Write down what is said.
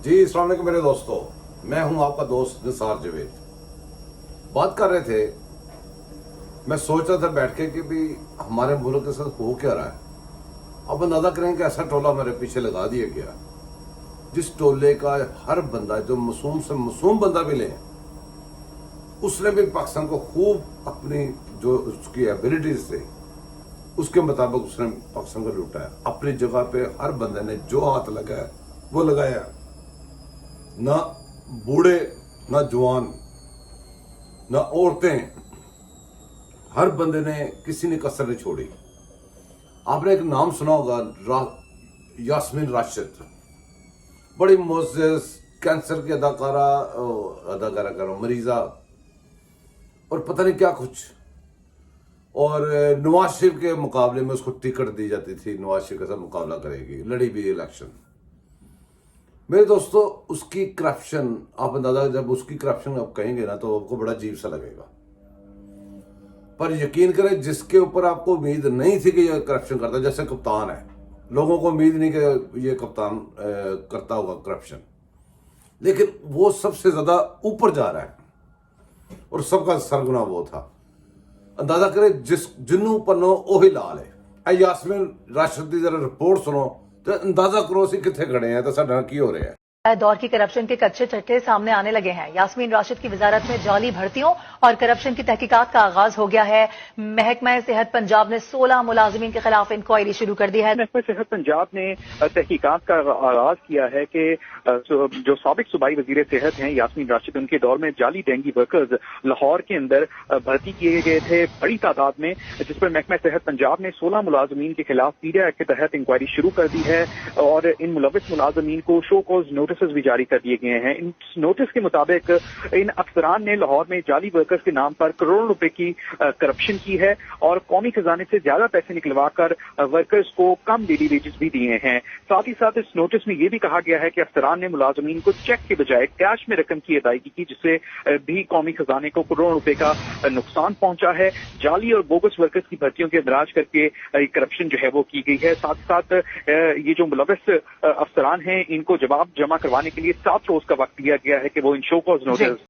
जी अस्सलाम वालेकुम मेरे दोस्तों, मैं हूं आपका दोस्त निसार जावेद। बात कर रहे थे, मैं सोच रहा था बैठ के कि भी हमारे मुल्क के साथ हो क्या रहा है। अब अंदाजा करें कि ऐसा टोला मेरे पीछे लगा दिया गया जिस टोले का हर बंदा जो मासूम से मासूम बंदा भी ले, उसने भी पाकिस्तान को खूब अपनी जो उसकी एबिलिटीज थे उसके मुताबिक उसने पाकिस्तान को लूटा है। अपनी जगह पे हर बंदे ने जो हाथ लगाया वो लगाया, ना बूढ़े ना जवान ना औरतें, हर बंदे ने किसी ने कसर नहीं छोड़ी। आपने एक नाम सुना होगा यास्मीन राशिद, बड़ी मोअज़्ज़ज़ कैंसर की अदाकारा करो मरीजा और पता नहीं क्या कुछ, और नवाज शरीफ के मुकाबले में उसको टिकट दी जाती थी, नवाज शरीफ के साथ मुकाबला करेगी, लड़ी भी इलेक्शन। मेरे दोस्तों उसकी करप्शन, आप अंदाजा जब उसकी करप्शन आप कहेंगे ना तो आपको बड़ा अजीब सा लगेगा, पर यकीन करें जिसके ऊपर आपको उम्मीद नहीं थी कि ये करप्शन करता, जैसे कप्तान है, लोगों को उम्मीद नहीं कि ये कप्तान करता होगा करप्शन, लेकिन वो सबसे ज्यादा ऊपर जा रहा है और सबका सरगुना वो था। अंदाजा करें जिन्नू पन्नो ओही लाल है। यास्मीन राशिद की जरा रिपोर्ट सुनो तो अंदाजा करो असी कितने खड़े हैं तो साडा की हो रहा है। दौर की करप्शन के कच्चे चट्टे सामने आने लगे हैं। यास्मीन राशिद की वजारत में जाली भर्तियों और करप्शन की तहकीकात का आगाज हो गया है। महकमा सेहत पंजाब ने 16 मुलाजिमीन के खिलाफ इंक्वायरी शुरू कर दी है। महकमा सेहत पंजाब ने तहकीकात का आगाज किया है कि जो साबिक सूबाई वजीर सेहत हैं यास्मीन राशिद, उनके दौर में जाली डेंगी वर्कर्स लाहौर के अंदर भर्ती किए गए थे बड़ी तादाद में, जिस पर महकमा सेहत पंजाब ने 16 मुलाजिमीन के खिलाफ पीडिया एक्ट के तहत इंक्वायरी शुरू कर दी है और इन मुलविस मुलाजिमीन को शो कॉज नोटिस भी जारी कर दिए गए हैं। इन नोटिस के मुताबिक इन अफसरान ने लाहौर में जाली वर्कर्स के नाम पर करोड़ों रुपए की करप्शन की है और कौमी खजाने से ज्यादा पैसे निकलवा कर वर्कर्स को कम डेली वेजेस भी दिए हैं। साथ ही साथ इस नोटिस में यह भी कहा गया है कि अफसरान ने मुलाजमीन को चेक के बजाय कैश में रकम की अदायगी की, जिससे भी कौमी खजाने को करोड़ों रुपए का नुकसान पहुंचा है। जाली और बोगस वर्कर्स की भर्तियों के अंदराज करके करप्शन जो है वो की गई है। साथ ही साथ ये जो मुलविस अफसरान हैं इनको जवाब जमा करवाने के लिए 7 रोज का वक्त दिया गया है कि वो इन शो कॉज नोटिस